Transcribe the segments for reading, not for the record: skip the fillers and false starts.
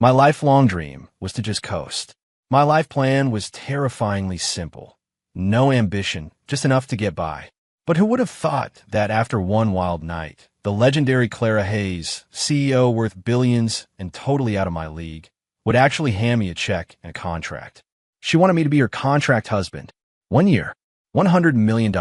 My lifelong dream was to just coast. My life plan was terrifyingly simple. No ambition, just enough to get by. But who would have thought that after one wild night, the legendary Clara Hayes, CEO worth billions and totally out of my league, would actually hand me a check and a contract. She wanted me to be her contract husband. 1 year, $100 million.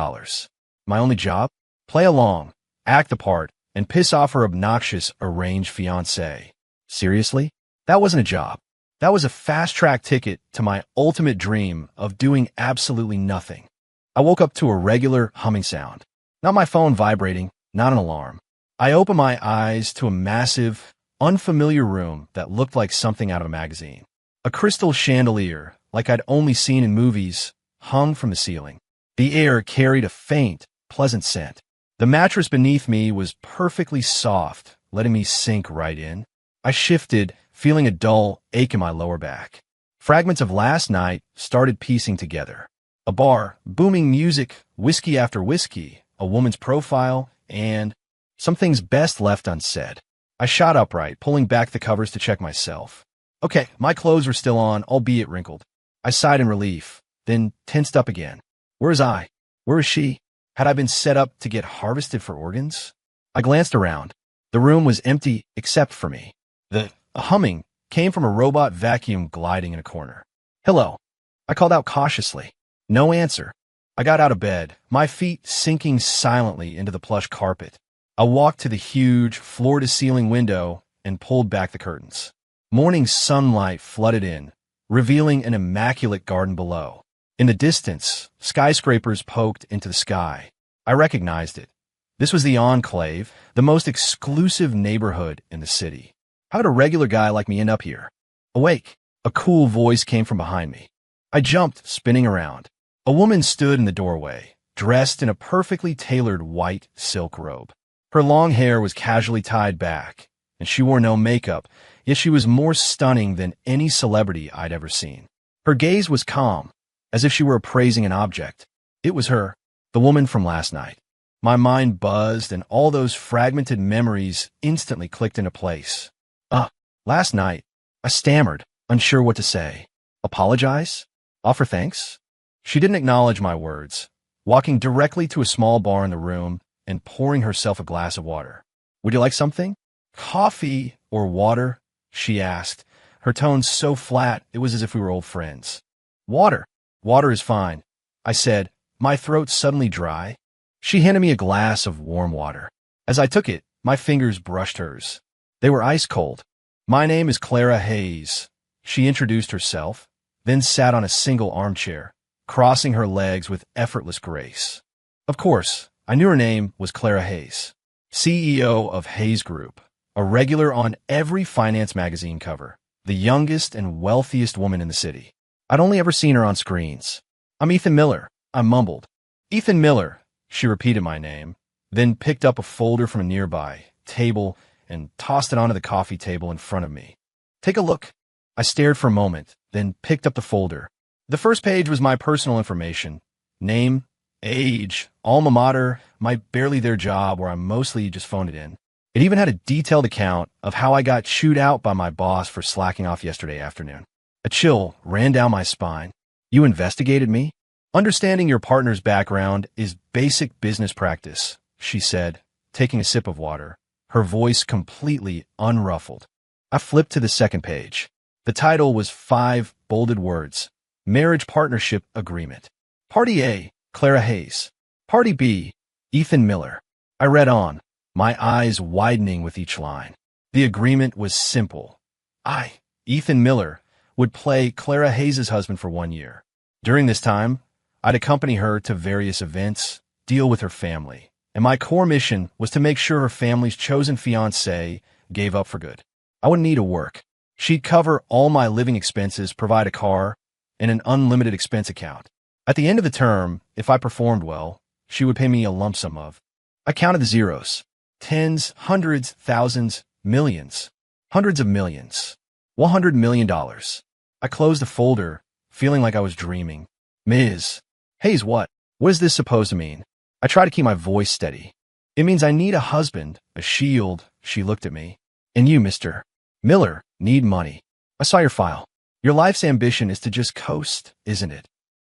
My only job? Play along, act the part, and piss off her obnoxious arranged fiancé. Seriously? That wasn't a job. That was a fast-track ticket to my ultimate dream of doing absolutely nothing. I woke up to a regular humming sound. Not my phone vibrating, not an alarm. I opened my eyes to a massive, unfamiliar room that looked like something out of a magazine. A crystal chandelier, like I'd only seen in movies, hung from the ceiling. The air carried a faint, pleasant scent. The mattress beneath me was perfectly soft, letting me sink right in. I shifted, feeling a dull ache in my lower back. Fragments of last night started piecing together. A bar, booming music, whiskey after whiskey, a woman's profile, and some things best left unsaid. I shot upright, pulling back the covers to check myself. Okay, my clothes were still on, albeit wrinkled. I sighed in relief, then tensed up again. Where was I? Where was she? Had I been set up to get harvested for organs? I glanced around. The room was empty except for me. The humming came from a robot vacuum gliding in a corner. Hello. I called out cautiously. No answer. I got out of bed, my feet sinking silently into the plush carpet. I walked to the huge, floor-to-ceiling window and pulled back the curtains. Morning sunlight flooded in, revealing an immaculate garden below. In the distance, skyscrapers poked into the sky. I recognized it. This was the Enclave, the most exclusive neighborhood in the city. How did a regular guy like me end up here? Awake! A cool voice came from behind me. I jumped, spinning around. A woman stood in the doorway, dressed in a perfectly tailored white silk robe. Her long hair was casually tied back, and she wore no makeup, yet she was more stunning than any celebrity I'd ever seen. Her gaze was calm, as if she were appraising an object. It was her, the woman from last night. My mind buzzed, and all those fragmented memories instantly clicked into place. Last night, I stammered, unsure what to say. Apologize? Offer thanks? She didn't acknowledge my words, walking directly to a small bar in the room and pouring herself a glass of water. Would you like something? Coffee or water? She asked, her tone so flat it was as if we were old friends. Water. Water is fine, I said, my throat suddenly dry. She handed me a glass of warm water. As I took it, my fingers brushed hers. They were ice cold. My name is Clara Hayes. She introduced herself, then sat on a single armchair, crossing her legs with effortless grace. Of course, I knew her name was Clara Hayes, CEO of Hayes Group, a regular on every finance magazine cover, the youngest and wealthiest woman in the city. I'd only ever seen her on screens. I'm Ethan Miller, I mumbled. Ethan Miller, she repeated my name, then picked up a folder from a nearby table and tossed it onto the coffee table in front of me. Take a look. I stared for a moment, then picked up the folder. The first page was my personal information. Name, age, alma mater, my barely there job where I mostly just phoned it in. It even had a detailed account of how I got chewed out by my boss for slacking off yesterday afternoon. A chill ran down my spine. You investigated me? Understanding your partner's background is basic business practice, she said, taking a sip of water, her voice completely unruffled. I flipped to the second page. The title was 5 bolded words. Marriage Partnership Agreement. Party A, Clara Hayes. Party B, Ethan Miller. I read on, my eyes widening with each line. The agreement was simple. I, Ethan Miller, would play Clara Hayes' husband for 1 year. During this time, I'd accompany her to various events, deal with her family, and my core mission was to make sure her family's chosen fiancé gave up for good. I wouldn't need to work. She'd cover all my living expenses, provide a car, and an unlimited expense account. At the end of the term, if I performed well, she would pay me a lump sum of. I counted the zeros. Tens, hundreds, thousands, millions. Hundreds of millions. $100 million. I closed the folder, feeling like I was dreaming. Ms. Hayes, what? What is this supposed to mean? I tried to keep my voice steady. It means I need a husband, a shield, she looked at me. And you, Mr. Miller, need money. I saw your file. Your life's ambition is to just coast, isn't it?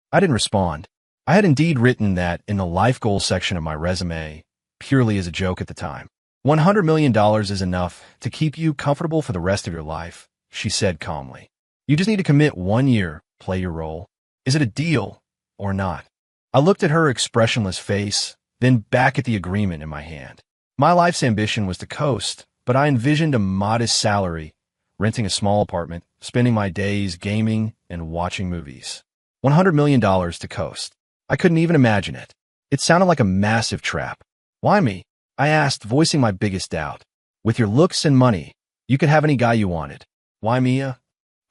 I didn't respond. I had indeed written that in the life goals section of my resume, purely as a joke at the time. $100 million is enough to keep you comfortable for the rest of your life, she said calmly. You just need to commit 1 year, play your role. Is it a deal or not? I looked at her expressionless face, then back at the agreement in my hand. My life's ambition was to coast, but I envisioned a modest salary, renting a small apartment, spending my days gaming and watching movies. $100 million to coast. I couldn't even imagine it. It sounded like a massive trap. Why me? I asked, voicing my biggest doubt. With your looks and money, you could have any guy you wanted. Why me? A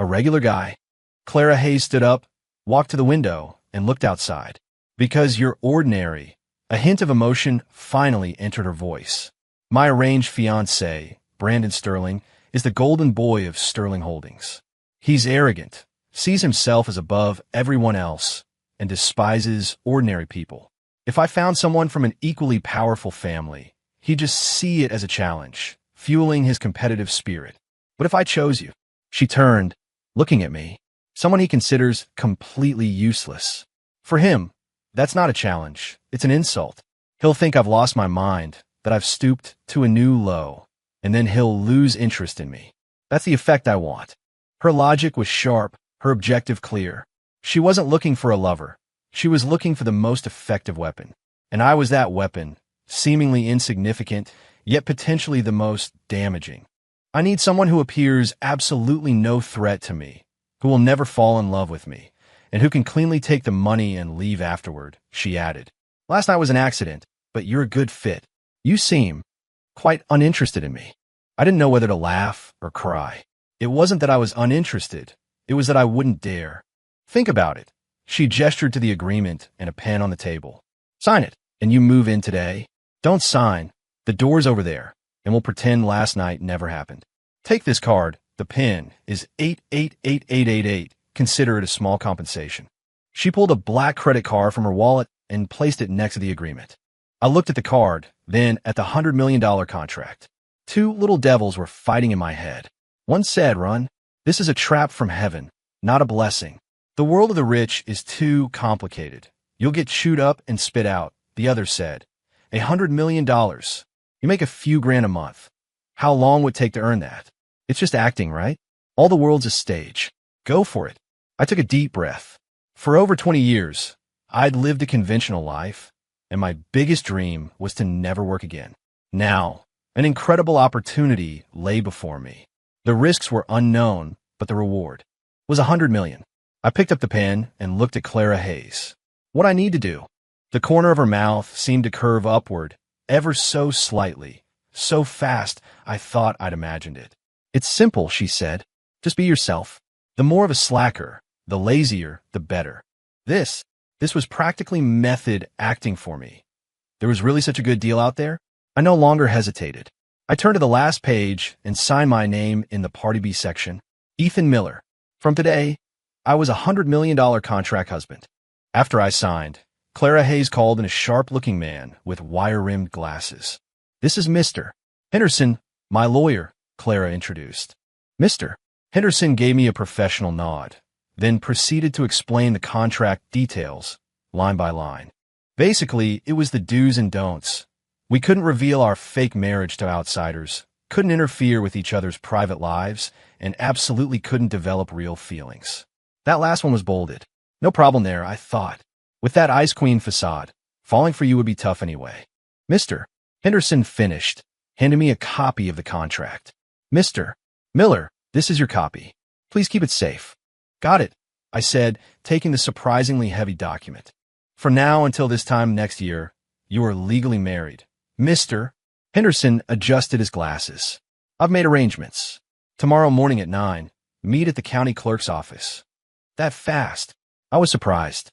regular guy. Clara Hayes stood up, walked to the window, and looked outside. Because you're ordinary. A hint of emotion finally entered her voice. My arranged fiancé, Brandon Sterling, is the golden boy of Sterling Holdings. He's arrogant, sees himself as above everyone else, and despises ordinary people. If I found someone from an equally powerful family, he'd just see it as a challenge, fueling his competitive spirit. But if I chose you, she turned, looking at me, someone he considers completely useless. For him, that's not a challenge, it's an insult. He'll think I've lost my mind, that I've stooped to a new low, and then he'll lose interest in me. That's the effect I want. Her logic was sharp, her objective clear. She wasn't looking for a lover. She was looking for the most effective weapon. And I was that weapon, seemingly insignificant, yet potentially the most damaging. I need someone who appears absolutely no threat to me, who will never fall in love with me, and who can cleanly take the money and leave afterward, she added. Last night was an accident, but you're a good fit. You seem quite uninterested in me. I didn't know whether to laugh or cry. It wasn't that I was uninterested. It was that I wouldn't dare. Think about it. She gestured to the agreement and a pen on the table. Sign it, and you move in today. Don't sign. The door's over there, and we'll pretend last night never happened. Take this card. The PIN is 888888. Consider it a small compensation. She pulled a black credit card from her wallet and placed it next to the agreement. I looked at the card, then at the $100 million contract. Two little devils were fighting in my head. One said, "Run. This is a trap from heaven, not a blessing. The world of the rich is too complicated. You'll get chewed up and spit out." The other said, $100 million. You make a few grand a month. How long would it take to earn that? It's just acting, right? All the world's a stage. Go for it. I took a deep breath. For over 20 years, I'd lived a conventional life, and my biggest dream was to never work again. Now, an incredible opportunity lay before me. The risks were unknown, but the reward was $100 million. I picked up the pen and looked at Clara Hayes. What I need to do? The corner of her mouth seemed to curve upward, ever so slightly, so fast I thought I'd imagined it. It's simple, she said. Just be yourself. The more of a slacker, the lazier, the better. This was practically method acting for me. There was really such a good deal out there? I no longer hesitated. I turned to the last page and signed my name in the Party B section. Ethan Miller. From today, I was a $100 million contract husband. After I signed, Clara Hayes called in a sharp-looking man with wire-rimmed glasses. This is Mr. Henderson, my lawyer, Clara introduced. Mr. Henderson gave me a professional nod, then proceeded to explain the contract details, line by line. Basically, it was the do's and don'ts. We couldn't reveal our fake marriage to outsiders, couldn't interfere with each other's private lives, and absolutely couldn't develop real feelings. That last one was bolded. No problem there, I thought. With that Ice Queen facade, falling for you would be tough anyway. Mr. Henderson finished, handing me a copy of the contract. Mr. Miller, this is your copy. Please keep it safe. Got it, I said, taking the surprisingly heavy document. From now until this time next year, you are legally married. Mr. Henderson adjusted his glasses. I've made arrangements. Tomorrow morning at 9, meet at the county clerk's office. That fast? I was surprised.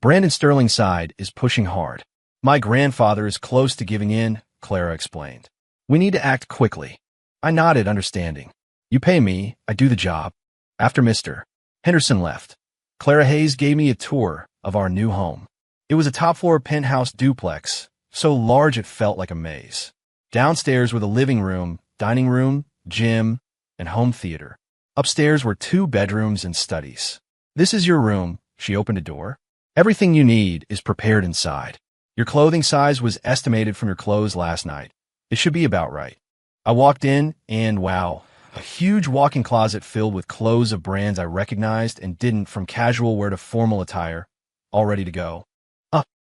Brandon Sterling's side is pushing hard. My grandfather is close to giving in, Clara explained. We need to act quickly. I nodded, understanding. You pay me, I do the job. After Mr. Henderson left, Clara Hayes gave me a tour of our new home. It was a top-floor penthouse duplex, so large it felt like a maze. Downstairs were the living room, dining room, gym, and home theater. Upstairs were 2 bedrooms and studies. This is your room. She opened a door. Everything you need is prepared inside. Your clothing size was estimated from your clothes last night. It should be about right. I walked in and wow, a huge walk-in closet filled with clothes of brands I recognized and didn't, from casual wear to formal attire, all ready to go.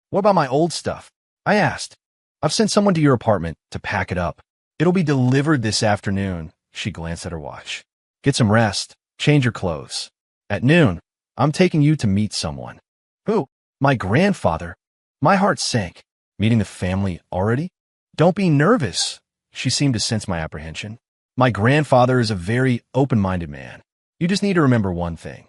What about my old stuff? I asked. I've sent someone to your apartment to pack it up. It'll be delivered this afternoon. She glanced at her watch. Get some rest. Change your clothes. At noon, I'm taking you to meet someone. Who? My grandfather. My heart sank. Meeting the family already? Don't be nervous. She seemed to sense my apprehension. My grandfather is a very open-minded man. You just need to remember one thing.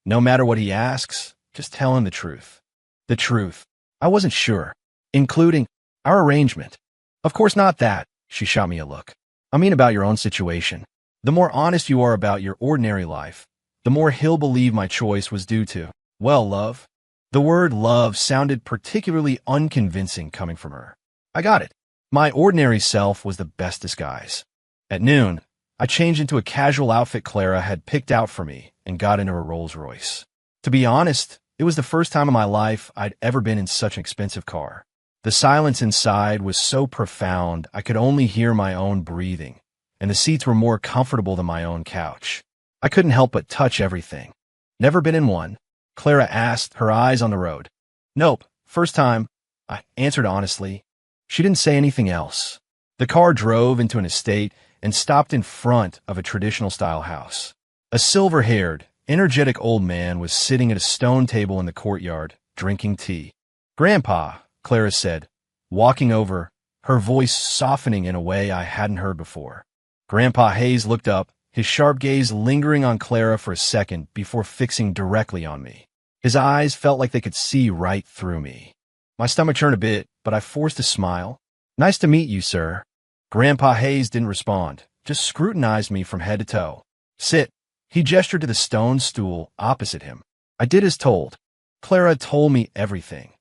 No matter what he asks, just tell him the truth. The truth. I wasn't sure. Including our arrangement. Of course not that. She shot me a look. I mean about your own situation. The more honest you are about your ordinary life, the more he'll believe my choice was due to, well, love. The word love sounded particularly unconvincing coming from her. I got it. My ordinary self was the best disguise. At noon, I changed into a casual outfit Clara had picked out for me and got into a Rolls Royce. To be honest, it was the first time in my life I'd ever been in such an expensive car. The silence inside was so profound I could only hear my own breathing, and the seats were more comfortable than my own couch. I couldn't help but touch everything. Never been in one? Clara asked, her eyes on the road. Nope, first time, I answered honestly. She didn't say anything else. The car drove into an estate and stopped in front of a traditional-style house. A silver-haired, energetic old man was sitting at a stone table in the courtyard, drinking tea. Grandpa, Clara said, walking over, her voice softening in a way I hadn't heard before. Grandpa Hayes looked up, his sharp gaze lingering on Clara for a second before fixing directly on me. His eyes felt like they could see right through me. My stomach churned a bit, but I forced a smile. Nice to meet you, sir. Grandpa Hayes didn't respond, just scrutinized me from head to toe. Sit. He gestured to the stone stool opposite him. I did as told. Clara told me everything.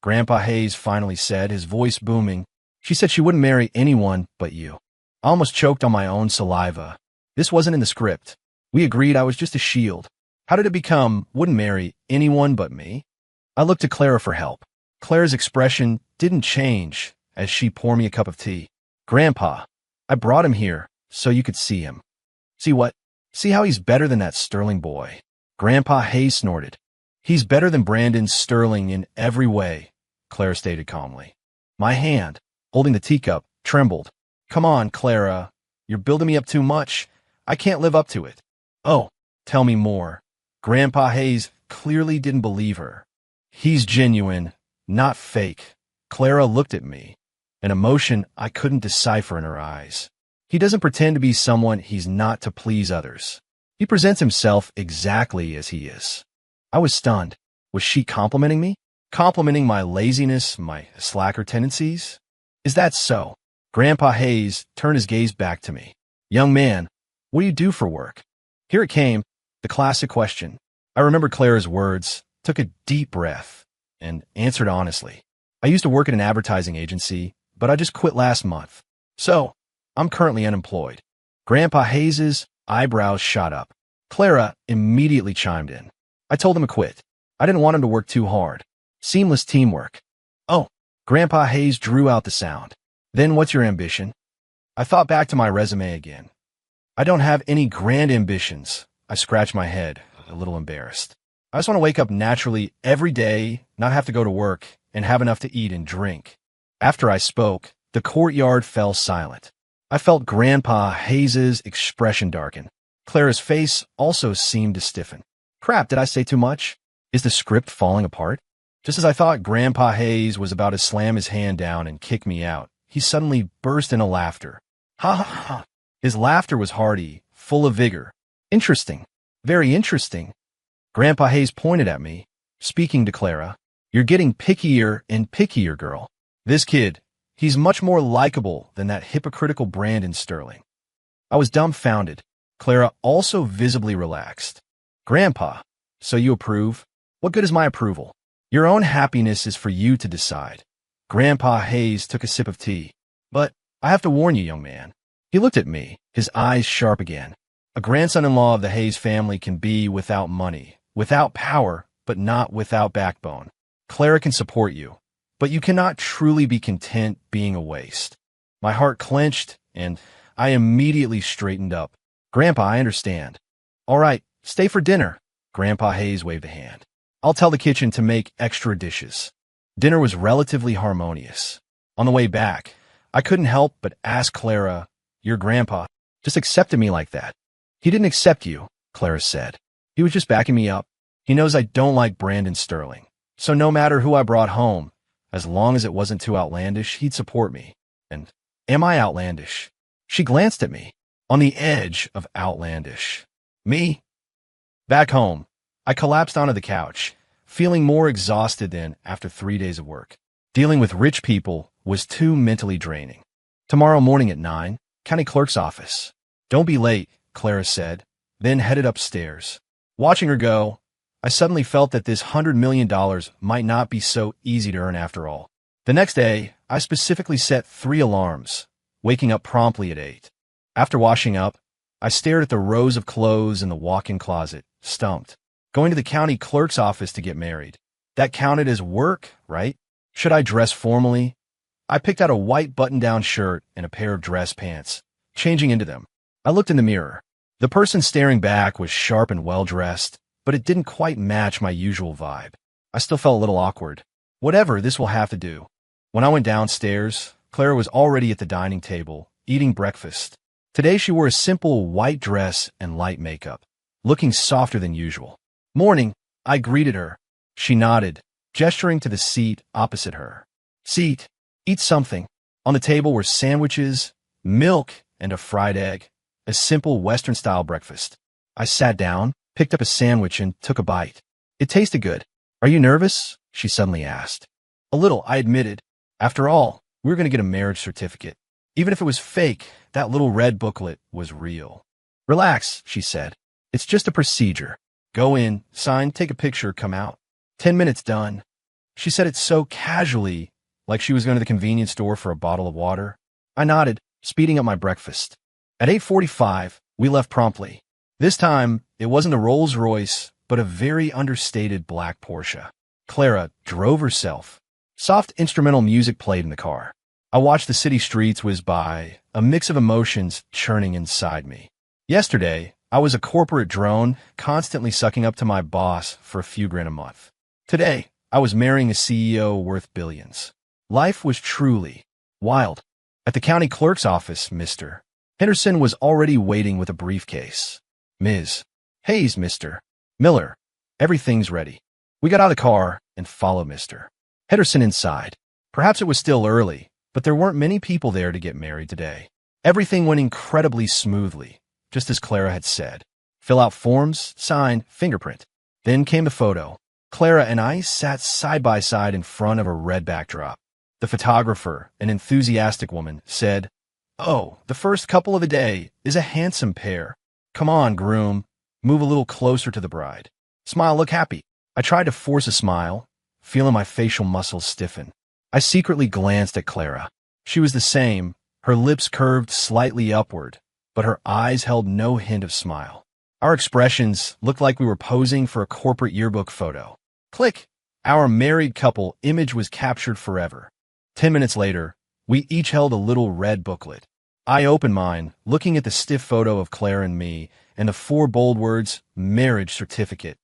Grandpa Hayes finally said, his voice booming. She said she wouldn't marry anyone but you. I almost choked on my own saliva. This wasn't in the script. We agreed I was just a shield. How did it become, wouldn't marry anyone but me? I looked to Clara for help. Clara's expression didn't change as she poured me a cup of tea. Grandpa, I brought him here so you could see him. See what? See how he's better than that Sterling boy. Grandpa Hayes snorted. He's better than Brandon Sterling in every way, Clara stated calmly. My hand, holding the teacup, trembled. Come on, Clara. You're building me up too much. I can't live up to it. Oh, tell me more. Grandpa Hayes clearly didn't believe her. He's genuine, not fake. Clara looked at me, an emotion I couldn't decipher in her eyes. He doesn't pretend to be someone he's not to please others. He presents himself exactly as he is. I was stunned. Was she complimenting me? Complimenting my laziness, my slacker tendencies? Is that so? Grandpa Hayes turned his gaze back to me. Young man, what do you do for work? Here it came, the classic question. I remembered Clara's words, took a deep breath, and answered honestly. I used to work at an advertising agency, but I just quit last month. So, I'm currently unemployed. Grandpa Hayes's eyebrows shot up. Clara immediately chimed in. I told him to quit. I didn't want him to work too hard. Seamless teamwork. Oh, Grandpa Hayes drew out the sound. Then what's your ambition? I thought back to my resume again. I don't have any grand ambitions. I scratched my head, a little embarrassed. I just want to wake up naturally every day, not have to go to work, and have enough to eat and drink. After I spoke, the courtyard fell silent. I felt Grandpa Hayes's expression darken. Clara's face also seemed to stiffen. Crap, did I say too much? Is the script falling apart? Just as I thought Grandpa Hayes was about to slam his hand down and kick me out, he suddenly burst into laughter. Ha ha ha. His laughter was hearty, full of vigor. Interesting. Very interesting. Grandpa Hayes pointed at me, speaking to Clara. You're getting pickier and pickier, girl. This kid, he's much more likable than that hypocritical Brandon Sterling. I was dumbfounded. Clara also visibly relaxed. Grandpa, so you approve? What good is my approval? Your own happiness is for you to decide. Grandpa Hayes took a sip of tea. But I have to warn you, young man. He looked at me, his eyes sharp again. A grandson-in-law of the Hayes family can be without money, without power, but not without backbone. Clara can support you, but you cannot truly be content being a waste. My heart clenched, and I immediately straightened up. Grandpa, I understand. All right, stay for dinner. Grandpa Hayes waved a hand. I'll tell the kitchen to make extra dishes. Dinner was relatively harmonious. On the way back, I couldn't help but ask Clara, your grandpa just accepted me like that. He didn't accept you, Clara said. He was just backing me up. He knows I don't like Brandon Sterling. So no matter who I brought home, as long as it wasn't too outlandish, he'd support me. And am I outlandish? She glanced at me, on the edge of outlandish. Me? Back home, I collapsed onto the couch, feeling more exhausted than after 3 days of work. Dealing with rich people was too mentally draining. Tomorrow morning at 9, county clerk's office. Don't be late, Clara said, then headed upstairs. Watching her go, I suddenly felt that this $100 million might not be so easy to earn after all. The next day, I specifically set 3 alarms, waking up promptly at 8. After washing up, I stared at the rows of clothes in the walk-in closet, stumped. Going to the county clerk's office to get married. That counted as work, right? Should I dress formally? I picked out a white button-down shirt and a pair of dress pants, changing into them. I looked in the mirror. The person staring back was sharp and well-dressed, but it didn't quite match my usual vibe. I still felt a little awkward. Whatever, this will have to do. When I went downstairs, Clara was already at the dining table, eating breakfast. Today she wore a simple white dress and light makeup, looking softer than usual. Morning, I greeted her. She nodded, gesturing to the seat opposite her. Seat, eat something. On the table were sandwiches, milk, and a fried egg. A simple Western-style breakfast. I sat down, picked up a sandwich, and took a bite. It tasted good. Are you nervous? She suddenly asked. A little, I admitted. After all, we were going to get a marriage certificate. Even if it was fake, that little red booklet was real. Relax, she said. It's just a procedure. Go in, sign, take a picture, come out. 10 minutes done. She said it so casually, like she was going to the convenience store for a bottle of water. I nodded, speeding up my breakfast. At 8:45, we left promptly. This time, it wasn't a Rolls-Royce, but a very understated black Porsche. Clara drove herself. Soft instrumental music played in the car. I watched the city streets whiz by, a mix of emotions churning inside me. Yesterday, I was a corporate drone, constantly sucking up to my boss for a few grand a month. Today, I was marrying a CEO worth billions. Life was truly wild. At the county clerk's office, Mr. Henderson was already waiting with a briefcase. Ms. Hayes, Mr. Miller, everything's ready. We got out of the car and followed Mr. Henderson inside. Perhaps it was still early, but there weren't many people there to get married today. Everything went incredibly smoothly, just as Clara had said. Fill out forms, sign, fingerprint. Then came the photo. Clara and I sat side by side in front of a red backdrop. The photographer, an enthusiastic woman, said, "Oh, the first couple of the day is a handsome pair. Come on, groom. Move a little closer to the bride. Smile, look happy." I tried to force a smile, feeling my facial muscles stiffen. I secretly glanced at Clara. She was the same, her lips curved slightly upward, but her eyes held no hint of smile. Our expressions looked like we were posing for a corporate yearbook photo. Click! Our married couple image was captured forever. 10 minutes later, we each held a little red booklet. I opened mine, looking at the stiff photo of Claire and me, and the 4 bold words, marriage certificate.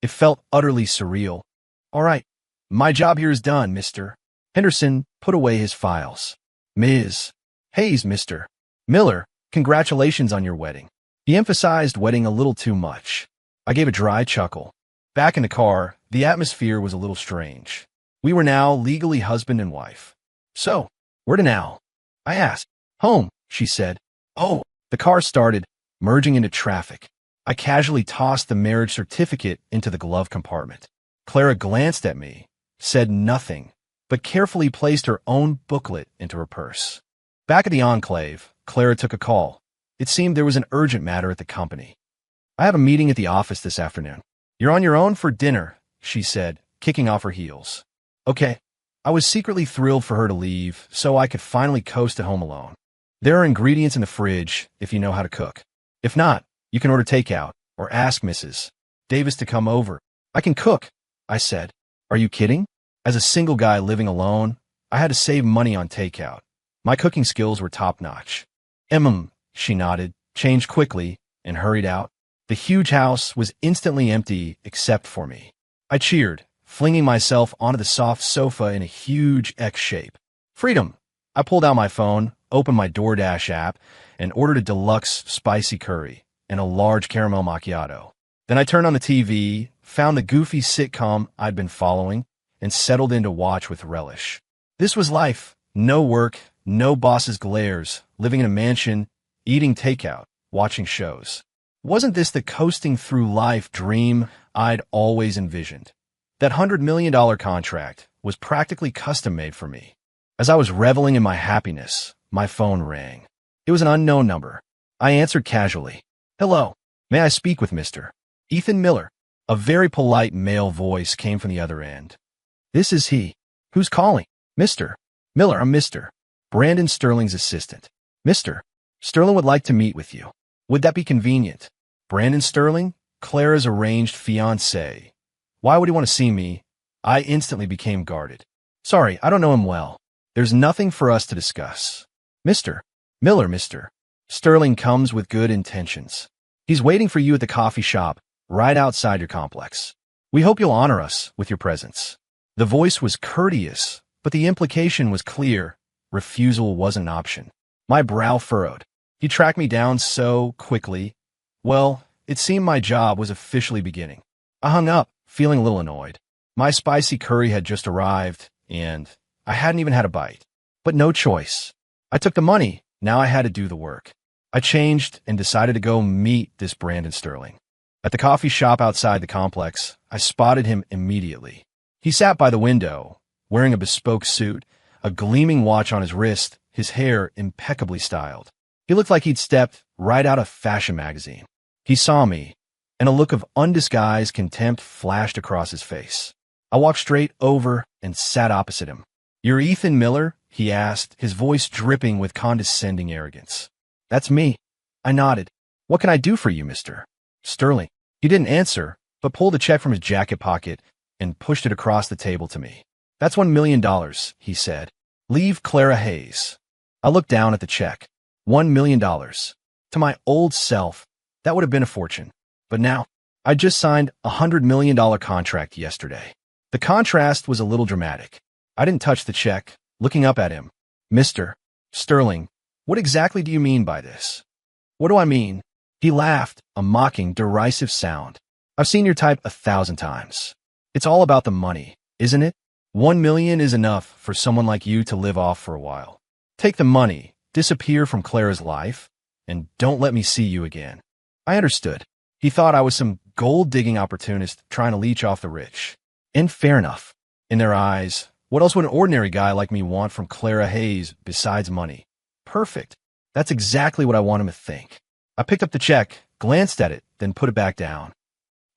It felt utterly surreal. All right, my job here is done, Mr. Henderson put away his files. Ms. Hayes, Mr. Miller, congratulations on your wedding. He emphasized wedding a little too much. I gave a dry chuckle. Back in the car, the atmosphere was a little strange. We were now legally husband and wife. So, where to now? I asked. Home, she said. Oh, the car started, merging into traffic. I casually tossed the marriage certificate into the glove compartment. Clara glanced at me, said nothing, but carefully placed her own booklet into her purse. Back at the Enclave, Clara took a call. It seemed there was an urgent matter at the company. I have a meeting at the office this afternoon. You're on your own for dinner, she said, kicking off her heels. Okay. I was secretly thrilled for her to leave, so I could finally coast at home alone. There are ingredients in the fridge if you know how to cook. If not, You can order takeout, or ask Mrs. Davis to come over. I can cook, I said. Are you kidding? As a single guy living alone, I had to save money on takeout. My cooking skills were top-notch. She nodded, changed quickly, and hurried out. The huge house was instantly empty except for me. I cheered, flinging myself onto the soft sofa in a huge X shape. Freedom! I pulled out my phone, opened my DoorDash app, and ordered a deluxe spicy curry and a large caramel macchiato. Then I turned on the TV, found the goofy sitcom I'd been following, and settled in to watch with relish. This was life. No work, no boss's glares, living in a mansion, eating takeout, watching shows. Wasn't this the coasting through life dream I'd always envisioned? That $100 million contract was practically custom-made for me. As I was reveling in my happiness, my phone rang. It was an unknown number. I answered casually. Hello, may I speak with Mr. Ethan Miller? A very polite male voice came from the other end. This is he. Who's calling? Mr. Miller, I'm Mr. Brandon Sterling's assistant. Mr. Sterling would like to meet with you. Would that be convenient? Brandon Sterling? Clara's arranged fiancé. Why would he want to see me? I instantly became guarded. Sorry, I don't know him well. There's nothing for us to discuss. Mr. Miller, Mr. Sterling comes with good intentions. He's waiting for you at the coffee shop right outside your complex. We hope you'll honor us with your presence. The voice was courteous, but the implication was clear. Refusal wasn't an option. My brow furrowed. He tracked me down so quickly. Well, it seemed my job was officially beginning. I hung up, feeling a little annoyed. My spicy curry had just arrived, and I hadn't even had a bite. But no choice. I took the money. Now I had to do the work. I changed and decided to go meet this Brandon Sterling. At the coffee shop outside the complex, I spotted him immediately. He sat by the window, wearing a bespoke suit, a gleaming watch on his wrist, his hair impeccably styled. He looked like he'd stepped right out of fashion magazine. He saw me, and a look of undisguised contempt flashed across his face. I walked straight over and sat opposite him. You're Ethan Miller? He asked, his voice dripping with condescending arrogance. That's me. I nodded. What can I do for you, Mr. Sterling? He didn't answer, but pulled a check from his jacket pocket and pushed it across the table to me. That's $1 million, he said. Leave Clara Hayes. I looked down at the check. $1 million. To my old self, that would have been a fortune. But now, I just signed a $100 million contract yesterday. The contrast was a little dramatic. I didn't touch the check, looking up at him. Mr. Sterling, what exactly do you mean by this? What do I mean? He laughed, a mocking, derisive sound. I've seen your type 1,000 times. It's all about the money, isn't it? $1 million is enough for someone like you to live off for a while. Take the money, disappear from Clara's life, and don't let me see you again. I understood. He thought I was some gold-digging opportunist trying to leech off the rich. And fair enough. In their eyes, what else would an ordinary guy like me want from Clara Hayes besides money? Perfect. That's exactly what I want him to think. I picked up the check, glanced at it, then put it back down.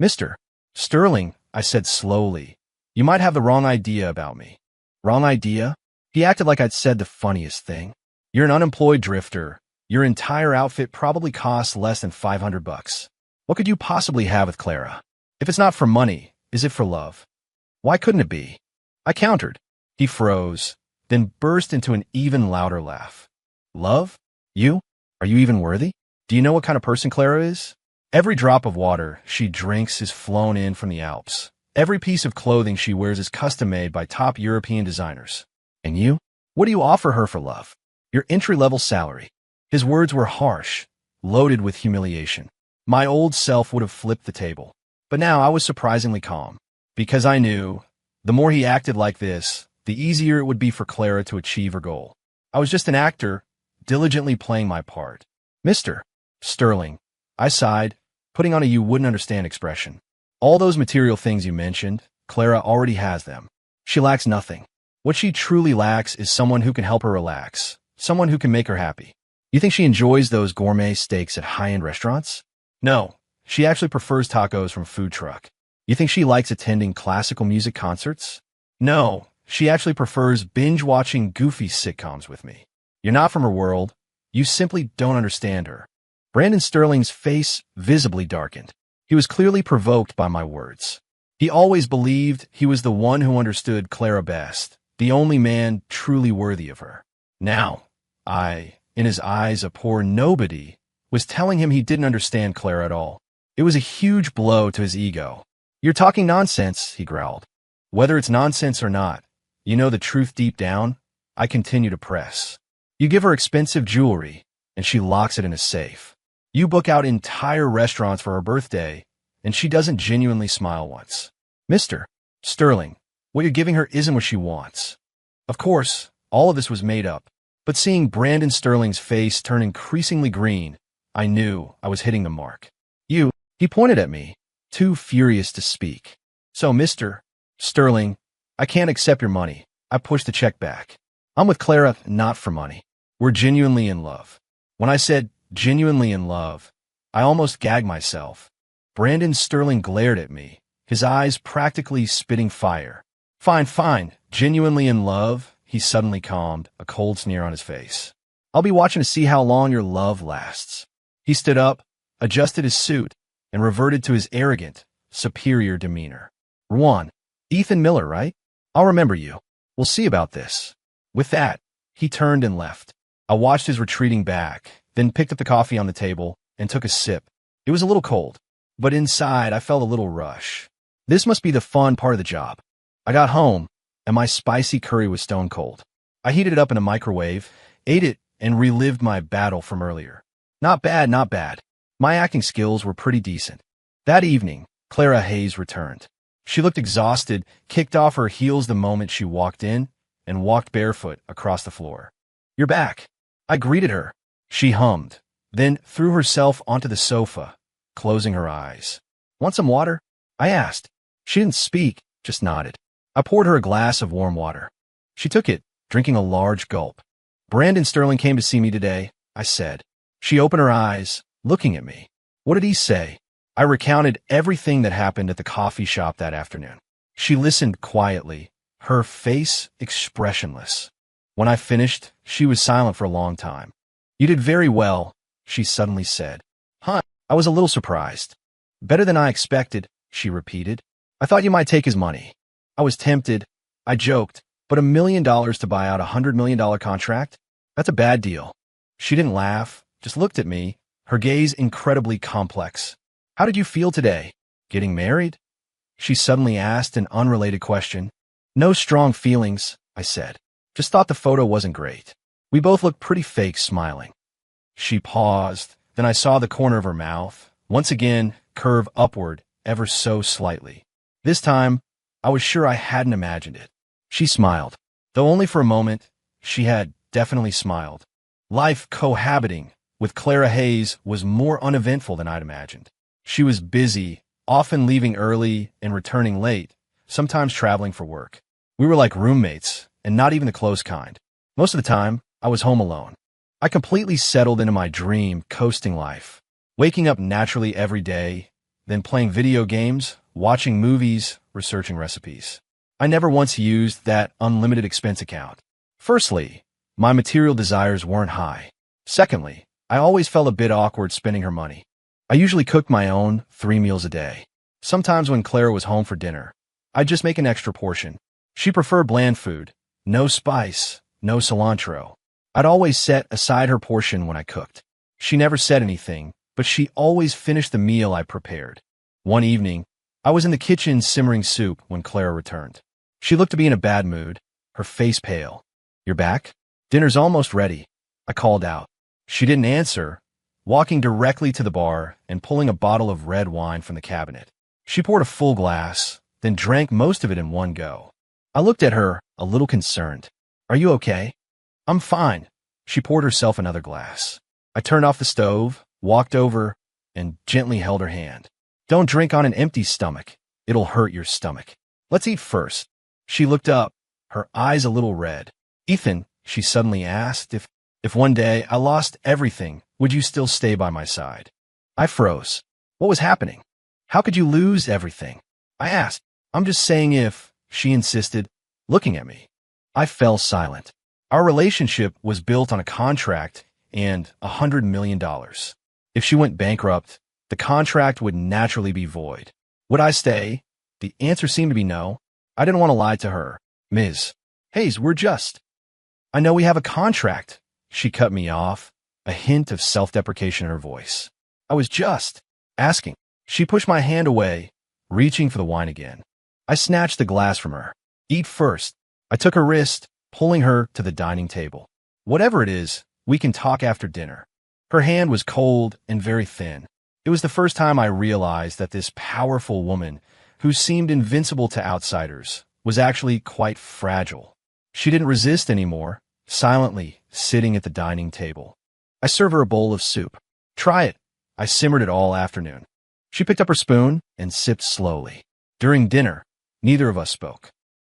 Mr. Sterling, I said slowly, you might have the wrong idea about me. Wrong idea? He acted like I'd said the funniest thing. You're an unemployed drifter. Your entire outfit probably costs less than $500. What could you possibly have with Clara? If it's not for money, is it for love? Why couldn't it be? I countered. He froze, then burst into an even louder laugh. Love? You? Are you even worthy? Do you know what kind of person Clara is? Every drop of water she drinks is flown in from the Alps. Every piece of clothing she wears is custom-made by top European designers. And you? What do you offer her for love? Your entry-level salary. His words were harsh, loaded with humiliation. My old self would have flipped the table. But now I was surprisingly calm, because I knew the more he acted like this, the easier it would be for Clara to achieve her goal. I was just an actor, diligently playing my part. Mr. Sterling, I sighed, putting on a you-wouldn't-understand expression. All those material things you mentioned, Clara already has them. She lacks nothing. What she truly lacks is someone who can help her relax, someone who can make her happy. You think she enjoys those gourmet steaks at high-end restaurants? No, she actually prefers tacos from a food truck. You think she likes attending classical music concerts? No, she actually prefers binge-watching goofy sitcoms with me. You're not from her world. You simply don't understand her. Brandon Sterling's face visibly darkened. He was clearly provoked by my words. He always believed he was the one who understood Clara best, the only man truly worthy of her. Now, in his eyes a poor nobody, was telling him he didn't understand Clara at all. It was a huge blow to his ego. "You're talking nonsense," he growled. "Whether it's nonsense or not, you know the truth deep down," I continue to press. "You give her expensive jewelry, and she locks it in a safe. You book out entire restaurants for her birthday, and she doesn't genuinely smile once. Mr. Sterling, what you're giving her isn't what she wants." Of course, all of this was made up, but seeing Brandon Sterling's face turn increasingly green, I knew I was hitting the mark. He pointed at me, too furious to speak. "So, Mr. Sterling, I can't accept your money." I pushed the check back. "I'm with Clara not for money. We're genuinely in love." When I said genuinely in love, I almost gagged myself. Brandon Sterling glared at me, his eyes practically spitting fire. Fine, genuinely in love," he suddenly calmed, a cold sneer on his face. "I'll be watching to see how long your love lasts." He stood up, adjusted his suit, and reverted to his arrogant, superior demeanor. "Juan, Ethan Miller, right? I'll remember you. We'll see about this." With that, he turned and left. I watched his retreating back, then picked up the coffee on the table and took a sip. It was a little cold, but inside I felt a little rush. This must be the fun part of the job. I got home, and my spicy curry was stone cold. I heated it up in a microwave, ate it, and relived my battle from earlier. Not bad. My acting skills were pretty decent. That evening, Clara Hayes returned. She looked exhausted, kicked off her heels the moment she walked in, and walked barefoot across the floor. "You're back." I greeted her. She hummed, then threw herself onto the sofa, closing her eyes. "Want some water?" I asked. She didn't speak, just nodded. I poured her a glass of warm water. She took it, drinking a large gulp. "Brandon Sterling came to see me today," I said. She opened her eyes, looking at me. "What did he say?" I recounted everything that happened at the coffee shop that afternoon. She listened quietly, her face expressionless. When I finished, she was silent for a long time. "You did very well," she suddenly said. "Huh?" I was a little surprised. "Better than I expected," she repeated. "I thought you might take his money." I was tempted. I joked, "But $1 million to buy out a $100 million contract? That's a bad deal." She didn't laugh, just looked at me, her gaze incredibly complex. "How did you feel today? Getting married?" She suddenly asked an unrelated question. "No strong feelings," I said. "Just thought the photo wasn't great." We both looked pretty fake smiling. She paused, then I saw the corner of her mouth, once again, curve upward ever so slightly. This time, I was sure I hadn't imagined it. She smiled. Though only for a moment, she had definitely smiled. Life cohabiting with Clara Hayes was more uneventful than I'd imagined. She was busy, often leaving early and returning late, sometimes traveling for work. We were like roommates, and not even the close kind. Most of the time, I was home alone. I completely settled into my dream, coasting life, waking up naturally every day, then playing video games, watching movies, researching recipes. I never once used that unlimited expense account. Firstly, my material desires weren't high. Secondly, I always felt a bit awkward spending her money. I usually cooked my own 3 meals a day. Sometimes when Clara was home for dinner, I'd just make an extra portion. She preferred bland food, no spice, no cilantro. I'd always set aside her portion when I cooked. She never said anything, but she always finished the meal I prepared. One evening, I was in the kitchen simmering soup when Clara returned. She looked to be in a bad mood, her face pale. "You're back? Dinner's almost ready," I called out. She didn't answer, walking directly to the bar and pulling a bottle of red wine from the cabinet. She poured a full glass, then drank most of it in one go. I looked at her, a little concerned. "Are you okay?" "I'm fine." She poured herself another glass. I turned off the stove, walked over, and gently held her hand. "Don't drink on an empty stomach. It'll hurt your stomach. Let's eat first." She looked up, her eyes a little red. "Ethan," she suddenly asked, if one day I lost everything, would you still stay by my side?" I froze. What was happening? "How could you lose everything?" I asked. "I'm just saying if," she insisted, looking at me. I fell silent. Our relationship was built on a contract and $100 million. If she went bankrupt, the contract would naturally be void. Would I stay? The answer seemed to be no. I didn't want to lie to her. Ms. Hayes, I know we have a contract. She cut me off, a hint of self-deprecation in her voice. I was just asking. She pushed my hand away, reaching for the wine again. I snatched the glass from her. Eat first. I took her wrist, pulling her to the dining table. Whatever it is, we can talk after dinner. Her hand was cold and very thin. It was the first time I realized that this powerful woman, who seemed invincible to outsiders, was actually quite fragile. She didn't resist anymore, silently sitting at the dining table. I served her a bowl of soup. Try it. I simmered it all afternoon. She picked up her spoon and sipped slowly. During dinner, neither of us spoke.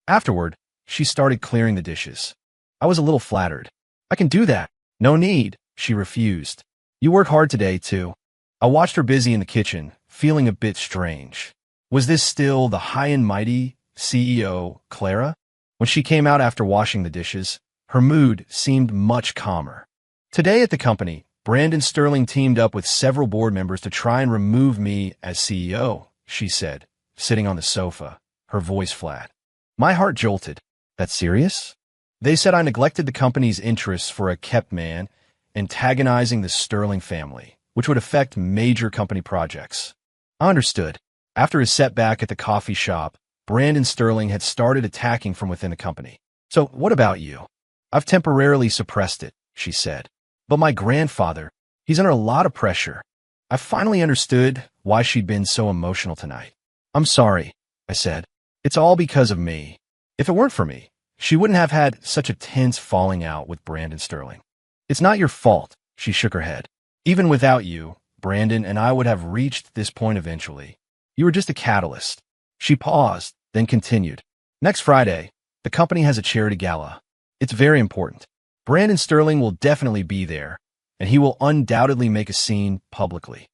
Afterward, she started clearing the dishes. I was a little flattered. I can do that. No need, she refused. You work hard today, too. I watched her busy in the kitchen, feeling a bit strange. Was this still the high and mighty CEO, Clara? When she came out after washing the dishes, her mood seemed much calmer. Today at the company, Brandon Sterling teamed up with several board members to try and remove me as CEO, she said, sitting on the sofa, her voice flat. My heart jolted. That's serious? They said I neglected the company's interests for a kept man, antagonizing the Sterling family, which would affect major company projects. I understood. After his setback at the coffee shop, Brandon Sterling had started attacking from within the company. So what about you? I've temporarily suppressed it, she said. But my grandfather, he's under a lot of pressure. I finally understood why she'd been so emotional tonight. I'm sorry, I said. It's all because of me. If it weren't for me, she wouldn't have had such a tense falling out with Brandon Sterling. It's not your fault, she shook her head. Even without you, Brandon and I would have reached this point eventually. You were just a catalyst. She paused, then continued. Next Friday, the company has a charity gala. It's very important. Brandon Sterling will definitely be there, and he will undoubtedly make a scene publicly.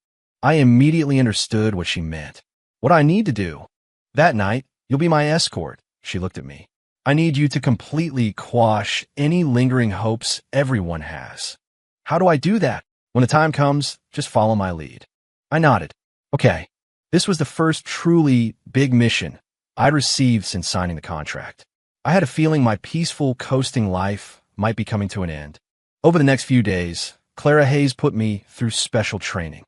I immediately understood what she meant. What I need to do. That night, you'll be my escort, she looked at me. I need you to completely quash any lingering hopes everyone has. How do I do that? When the time comes, just follow my lead. I nodded. Okay. This was the first truly big mission I'd received since signing the contract. I had a feeling my peaceful, coasting life might be coming to an end. Over the next few days, Clara Hayes put me through special training.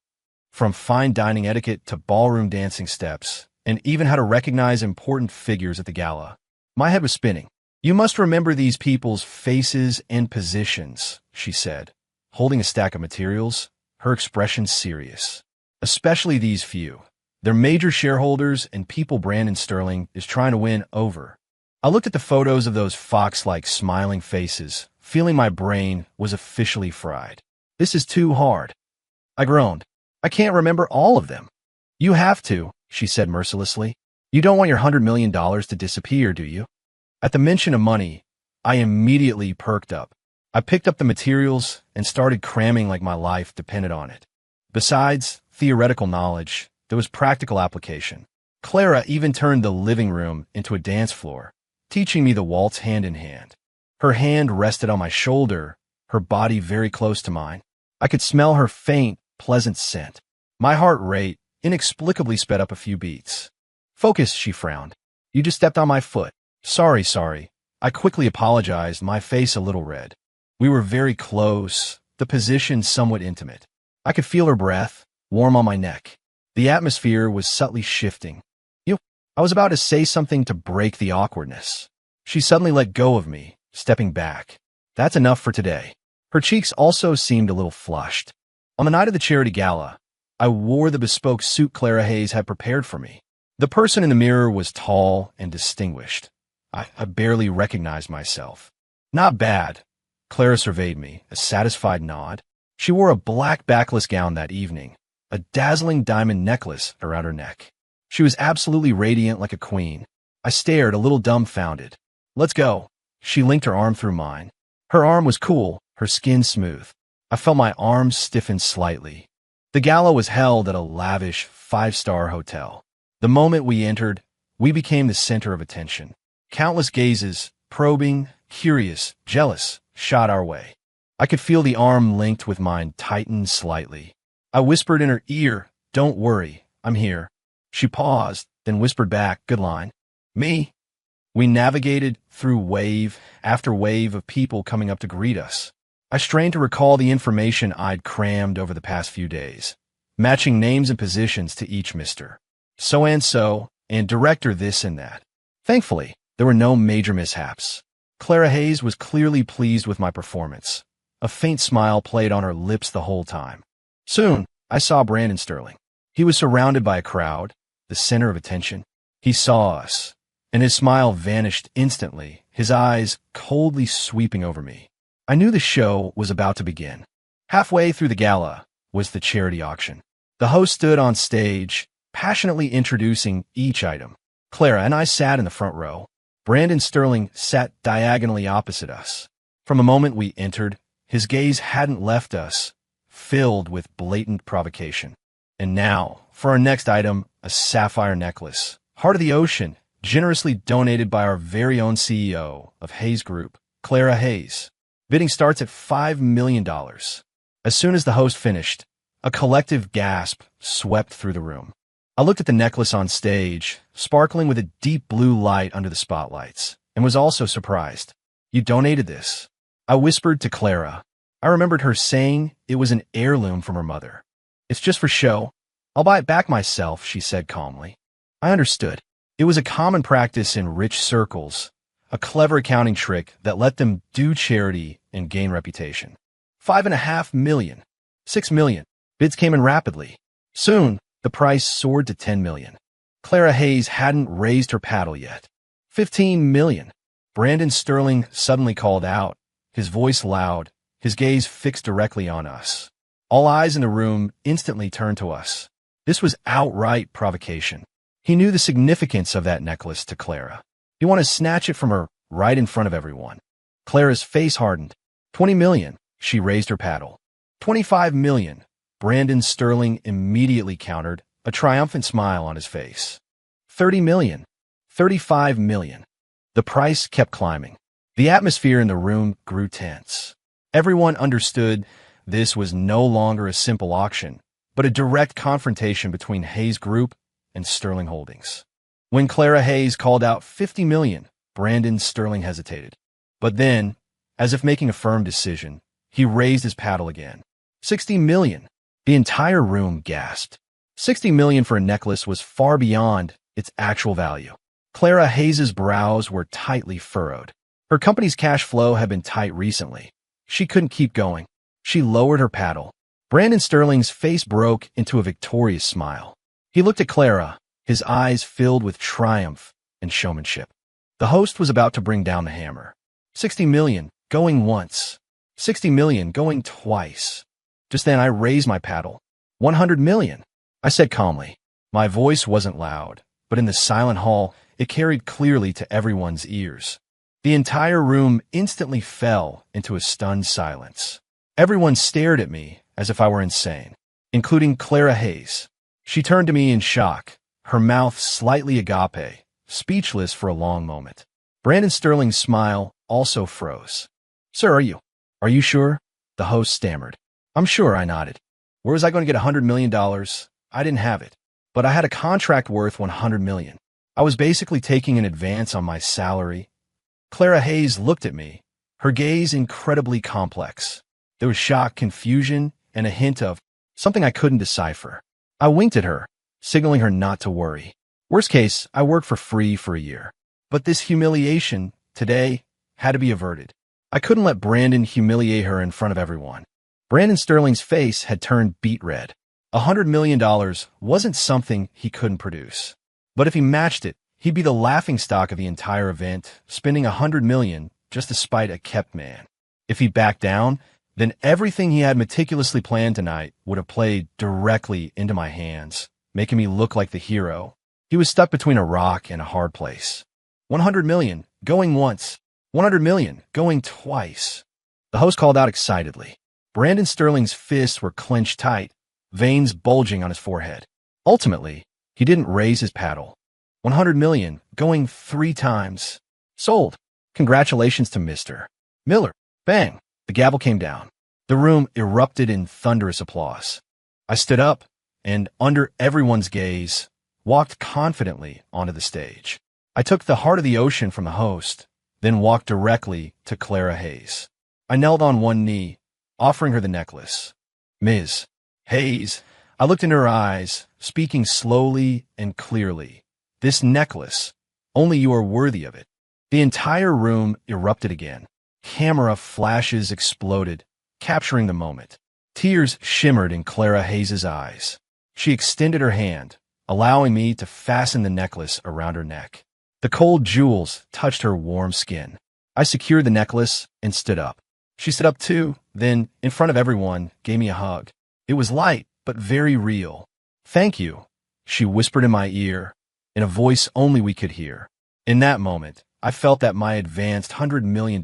From fine dining etiquette to ballroom dancing steps, and even how to recognize important figures at the gala. My head was spinning. You must remember these people's faces and positions, she said, holding a stack of materials, her expression serious. Especially these few. They're major shareholders and people Brandon Sterling is trying to win over. I looked at the photos of those fox-like smiling faces, feeling my brain was officially fried. This is too hard. I groaned. I can't remember all of them. You have to, she said mercilessly. You don't want your $100 million to disappear, do you? At the mention of money, I immediately perked up. I picked up the materials and started cramming like my life depended on it. Besides theoretical knowledge, there was practical application. Clara even turned the living room into a dance floor, teaching me the waltz hand in hand. Her hand rested on my shoulder, her body very close to mine. I could smell her faint, pleasant scent. My heart rate inexplicably sped up a few beats. Focus, she frowned. You just stepped on my foot. Sorry. I quickly apologized, my face a little red. We were very close, the position somewhat intimate. I could feel her breath, warm on my neck. The atmosphere was subtly shifting. I was about to say something to break the awkwardness. She suddenly let go of me, stepping back. That's enough for today. Her cheeks also seemed a little flushed. On the night of the charity gala, I wore the bespoke suit Clara Hayes had prepared for me. The person in the mirror was tall and distinguished. I barely recognized myself. Not bad. Clara surveyed me, a satisfied nod. She wore a black backless gown that evening, a dazzling diamond necklace around her neck. She was absolutely radiant like a queen. I stared, a little dumbfounded. Let's go. She linked her arm through mine. Her arm was cool, her skin smooth. I felt my arms stiffen slightly. The gala was held at a lavish five-star hotel. The moment we entered, we became the center of attention. Countless gazes, probing, curious, jealous, shot our way. I could feel the arm linked with mine tighten slightly. I whispered in her ear, "Don't worry, I'm here." She paused, then whispered back, "Good line." "Me?" We navigated through wave after wave of people coming up to greet us. I strained to recall the information I'd crammed over the past few days, matching names and positions to each Mr. So and director this and that. Thankfully, there were no major mishaps. Clara Hayes was clearly pleased with my performance. A faint smile played on her lips the whole time. Soon, I saw Brandon Sterling. He was surrounded by a crowd, the center of attention. He saw us, and his smile vanished instantly, his eyes coldly sweeping over me. I knew the show was about to begin. Halfway through the gala was the charity auction. The host stood on stage, passionately introducing each item. Clara and I sat in the front row. Brandon Sterling sat diagonally opposite us. From the moment we entered, his gaze hadn't left us, filled with blatant provocation. And now, for our next item, a sapphire necklace, Heart of the Ocean, generously donated by our very own CEO of Hayes Group, Clara Hayes. Bidding starts at $5 million. As soon as the host finished, a collective gasp swept through the room. I looked at the necklace on stage, sparkling with a deep blue light under the spotlights, and was also surprised. "You donated this?" I whispered to Clara. I remembered her saying it was an heirloom from her mother. "It's just for show. I'll buy it back myself," she said calmly. I understood. It was a common practice in rich circles, a clever accounting trick that let them do charity and gain reputation. $5.5 million. $6 million. Bids came in rapidly. Soon, the price soared to $10 million. Clara Hayes hadn't raised her paddle yet. $15 million. Brandon Sterling suddenly called out, his voice loud, his gaze fixed directly on us. All eyes in the room instantly turned to us. This was outright provocation. He knew the significance of that necklace to Clara. He wanted to snatch it from her right in front of everyone. Clara's face hardened. $20 million. She raised her paddle. $25 million. Brandon Sterling immediately countered, a triumphant smile on his face. $30 million. $35 million. The price kept climbing. The atmosphere in the room grew tense. Everyone understood this was no longer a simple auction, but a direct confrontation between Hayes Group and Sterling Holdings. When Clara Hayes called out $50 million, Brandon Sterling hesitated. But then, as if making a firm decision, he raised his paddle again. $60 million. The entire room gasped. $60 million for a necklace was far beyond its actual value. Clara Hayes's brows were tightly furrowed. Her company's cash flow had been tight recently. She couldn't keep going. She lowered her paddle. Brandon Sterling's face broke into a victorious smile. He looked at Clara, his eyes filled with triumph and showmanship. The host was about to bring down the hammer. $60 million, going once. $60 million, going twice. Just then I raised my paddle. $100 million, I said calmly. My voice wasn't loud, but in the silent hall, it carried clearly to everyone's ears. The entire room instantly fell into a stunned silence. Everyone stared at me as if I were insane, including Clara Hayes. She turned to me in shock, her mouth slightly agape, speechless for a long moment. Brandon Sterling's smile also froze. "Sir, are you sure?" The host stammered. "I'm sure," I nodded. "Where was I going to get $100 million? I didn't have it. But I had a contract worth $100 million. I was basically taking an advance on my salary." Clara Hayes looked at me, her gaze incredibly complex. There was shock, confusion, and a hint of something I couldn't decipher. I winked at her, signaling her not to worry. Worst case, I worked for free for a year. But this humiliation, today, had to be averted. I couldn't let Brandon humiliate her in front of everyone. Brandon Sterling's face had turned beet red. $100 million wasn't something he couldn't produce. But if he matched it, he'd be the laughingstock of the entire event, spending $100 million just to spite a kept man. If he backed down, then everything he had meticulously planned tonight would have played directly into my hands, making me look like the hero. He was stuck between a rock and a hard place. $100 million, going once. $100 million, going twice. The host called out excitedly. Brandon Sterling's fists were clenched tight, veins bulging on his forehead. Ultimately, he didn't raise his paddle. $100 million, going 3 times. Sold. Congratulations to Mr. Miller. Bang. The gavel came down. The room erupted in thunderous applause. I stood up and, under everyone's gaze, walked confidently onto the stage. I took The Heart of the Ocean from the host, then walked directly to Clara Hayes. I knelt on one knee, offering her the necklace. Ms. Hayes, I looked into her eyes, speaking slowly and clearly. This necklace, only you are worthy of it. The entire room erupted again. Camera flashes exploded, capturing the moment. Tears shimmered in Clara Hayes' eyes. She extended her hand, allowing me to fasten the necklace around her neck. The cold jewels touched her warm skin. I secured the necklace and stood up. She stood up too, then, in front of everyone, gave me a hug. It was light, but very real. Thank you, she whispered in my ear, in a voice only we could hear. In that moment, I felt that my advanced $100 million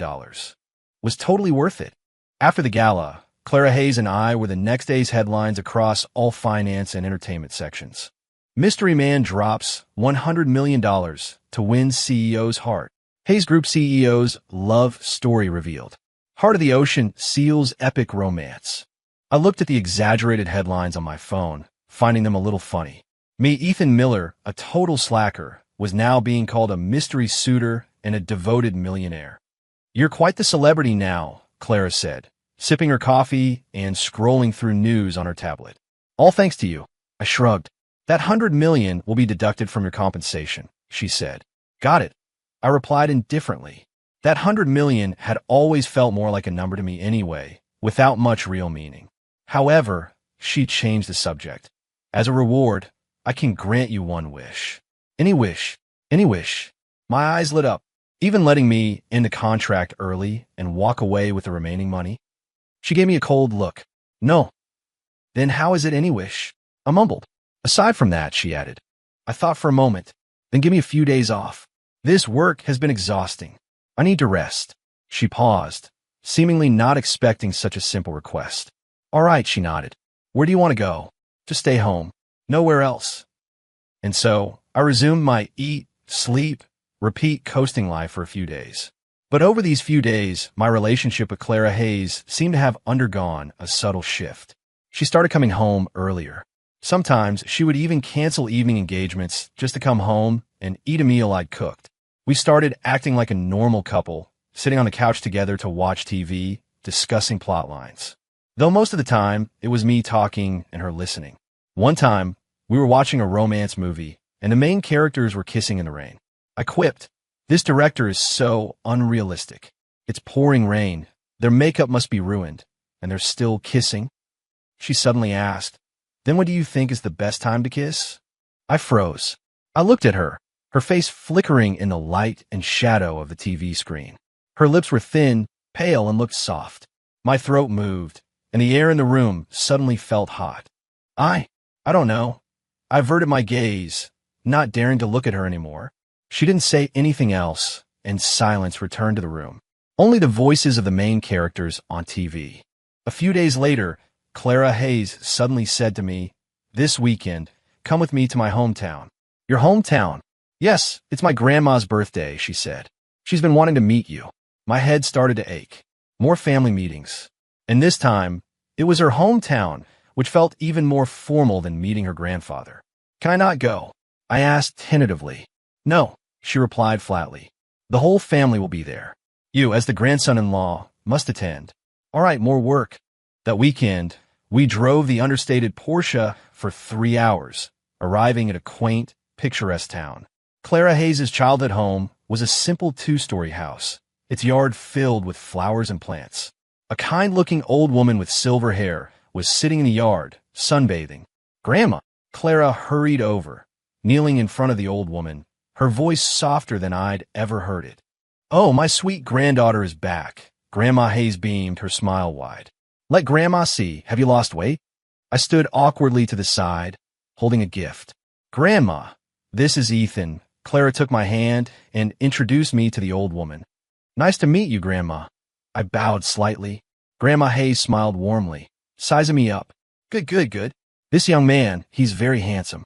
was totally worth it. After the gala, Clara Hayes and I were the next day's headlines across all finance and entertainment sections. Mystery Man drops $100 million to win CEO's heart. Hayes Group CEO's love story revealed. Heart of the Ocean seals epic romance. I looked at the exaggerated headlines on my phone, finding them a little funny. Me, Ethan Miller, a total slacker, was now being called a mystery suitor and a devoted millionaire. You're quite the celebrity now, Clara said, sipping her coffee and scrolling through news on her tablet. All thanks to you. I shrugged. That $100 million will be deducted from your compensation, she said. Got it. I replied indifferently. That $100 million had always felt more like a number to me anyway, without much real meaning. However, she changed the subject. As a reward, I can grant you one wish. Any wish. Any wish. My eyes lit up. Even letting me end the contract early and walk away with the remaining money? She gave me a cold look. No. Then how is it any wish? I mumbled. Aside from that, she added. I thought for a moment. Then give me a few days off. This work has been exhausting. I need to rest. She paused, seemingly not expecting such a simple request. All right, she nodded. Where do you want to go? Just stay home. Nowhere else. And so, I resumed my eat, sleep, repeat coasting life for a few days. But over these few days, my relationship with Clara Hayes seemed to have undergone a subtle shift. She started coming home earlier. Sometimes she would even cancel evening engagements just to come home and eat a meal I'd cooked. We started acting like a normal couple, sitting on the couch together to watch TV, discussing plot lines. Though most of the time, it was me talking and her listening. One time, we were watching a romance movie, and the main characters were kissing in the rain. I quipped, "This director is so unrealistic. It's pouring rain. Their makeup must be ruined, and they're still kissing." She suddenly asked, "Then what do you think is the best time to kiss?" I froze. I looked at her, her face flickering in the light and shadow of the TV screen. Her lips were thin, pale, and looked soft. My throat moved, and the air in the room suddenly felt hot. I don't know. I averted my gaze, not daring to look at her anymore. She didn't say anything else, and silence returned to the room. Only the voices of the main characters on TV. A few days later, Clara Hayes suddenly said to me, "This weekend, come with me to my hometown." "Your hometown?" "Yes, it's my grandma's birthday," she said. "She's been wanting to meet you." My head started to ache. More family meetings. And this time, it was her hometown, which felt even more formal than meeting her grandfather. "Can I not go?" I asked tentatively. "No," she replied flatly. "The whole family will be there. You, as the grandson-in-law, must attend." All right, more work. That weekend, we drove the understated Porsche for 3 hours, arriving at a quaint, picturesque town. Clara Hayes' childhood home was a simple 2-story house, its yard filled with flowers and plants. A kind-looking old woman with silver hair was sitting in the yard, sunbathing. "Grandma!" Clara hurried over, kneeling in front of the old woman, her voice softer than I'd ever heard it. "Oh, my sweet granddaughter is back." Grandma Hayes beamed, her smile wide. "Let Grandma see. Have you lost weight?" I stood awkwardly to the side, holding a gift. "Grandma, this is Ethan." Clara took my hand and introduced me to the old woman. "Nice to meet you, Grandma." I bowed slightly. Grandma Hayes smiled warmly, sizing me up. Good. This young man, he's very handsome."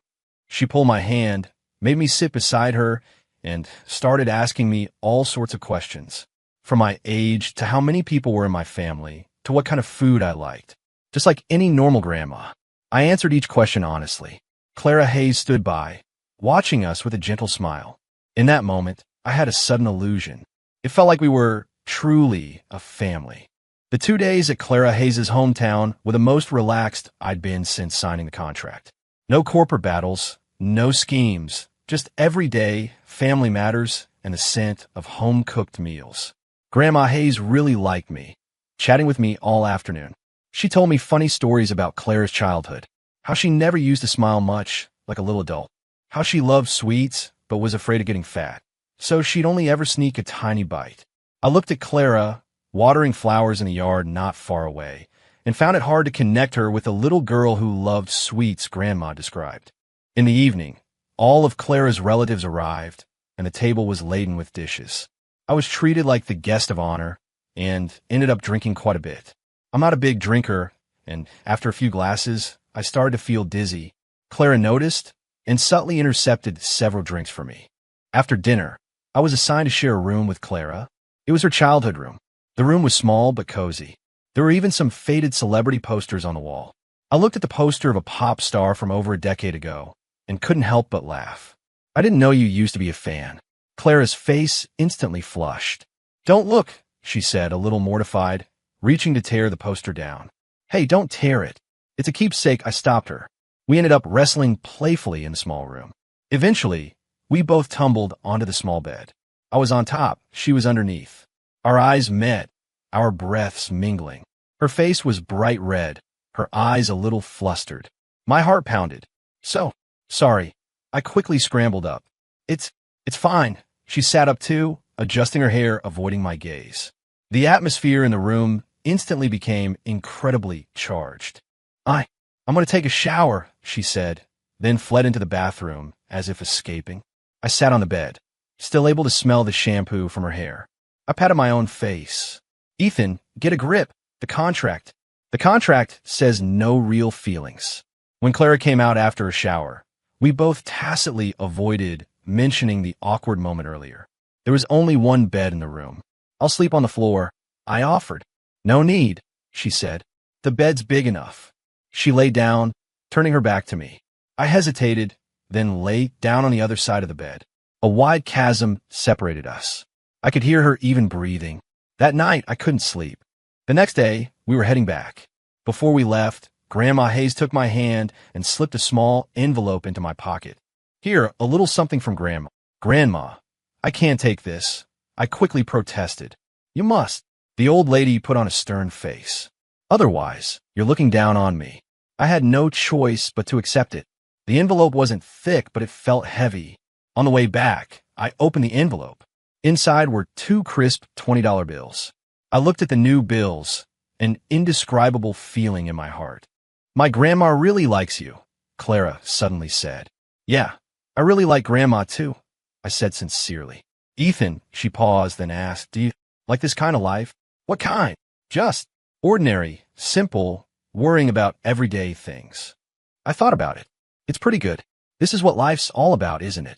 She pulled my hand, made me sit beside her, and started asking me all sorts of questions. From my age to how many people were in my family, to what kind of food I liked. Just like any normal grandma. I answered each question honestly. Clara Hayes stood by, watching us with a gentle smile. In that moment, I had a sudden illusion. It felt like we were truly a family. The 2 days at Clara Hayes' hometown were the most relaxed I'd been since signing the contract. No corporate battles, no schemes, just everyday family matters and the scent of home-cooked meals. Grandma Hayes really liked me, chatting with me all afternoon. She told me funny stories about Clara's childhood, how she never used to smile much like a little adult, how she loved sweets but was afraid of getting fat, so she'd only ever sneak a tiny bite. I looked at Clara, watering flowers in the yard not far away, and found it hard to connect her with the little girl who loved sweets Grandma described. In the evening, all of Clara's relatives arrived, and the table was laden with dishes. I was treated like the guest of honor, and ended up drinking quite a bit. I'm not a big drinker, and after a few glasses, I started to feel dizzy. Clara noticed and subtly intercepted several drinks for me. After dinner, I was assigned to share a room with Clara. It was her childhood room. The room was small but cozy. There were even some faded celebrity posters on the wall. I looked at the poster of a pop star from over a decade ago and couldn't help but laugh. I didn't know you used to be a fan. Clara's face instantly flushed. Don't look, she said, a little mortified, reaching to tear the poster down. Hey, don't tear it. It's a keepsake. I stopped her. We ended up wrestling playfully in the small room. Eventually, we both tumbled onto the small bed. I was on top. She was underneath. Our eyes met, our breaths mingling. Her face was bright red, her eyes a little flustered. My heart pounded. So, sorry. I quickly scrambled up. It's fine. She sat up too, adjusting her hair, avoiding my gaze. The atmosphere in the room instantly became incredibly charged. I'm going to take a shower, she said, then fled into the bathroom as if escaping. I sat on the bed, still able to smell the shampoo from her hair. I patted my own face. Ethan, get a grip. The contract says no real feelings. When Clara came out after a shower, we both tacitly avoided mentioning the awkward moment earlier. There was only one bed in the room. I'll sleep on the floor, I offered. No need, she said. The bed's big enough. She lay down, turning her back to me. I hesitated, then lay down on the other side of the bed. A wide chasm separated us. I could hear her even breathing. That night, I couldn't sleep. The next day, we were heading back. Before we left, Grandma Hayes took my hand and slipped a small envelope into my pocket. Here, a little something from Grandma. Grandma, I can't take this. I quickly protested. You must. The old lady put on a stern face. Otherwise, you're looking down on me. I had no choice but to accept it. The envelope wasn't thick, but it felt heavy. On the way back, I opened the envelope. Inside were 2 crisp $20 bills. I looked at the new bills, an indescribable feeling in my heart. My grandma really likes you, Clara suddenly said. Yeah, I really like Grandma too, I said sincerely. Ethan, she paused, then asked, do you like this kind of life? What kind? Just ordinary, simple, worrying about everyday things. I thought about it. It's pretty good. This is what life's all about, isn't it?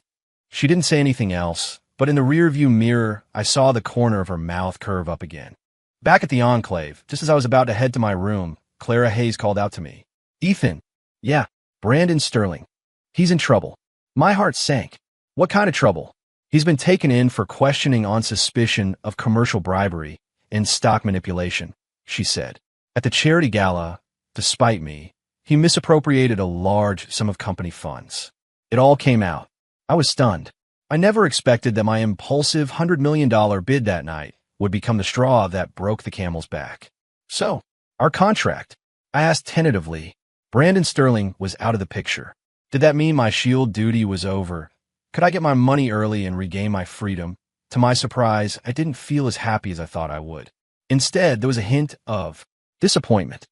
She didn't say anything else, but in the rearview mirror, I saw the corner of her mouth curve up again. Back at the Enclave, just as I was about to head to my room, Clara Hayes called out to me. Ethan. Yeah, Brandon Sterling. He's in trouble. My heart sank. What kind of trouble? He's been taken in for questioning on suspicion of commercial bribery and stock manipulation, she said. At the charity gala, despite me, he misappropriated a large sum of company funds. It all came out. I was stunned. I never expected that my impulsive $100 million bid that night would become the straw that broke the camel's back. So, our contract. I asked tentatively. Brandon Sterling was out of the picture. Did that mean my shield duty was over? Could I get my money early and regain my freedom? To my surprise, I didn't feel as happy as I thought I would. Instead, there was a hint of disappointment.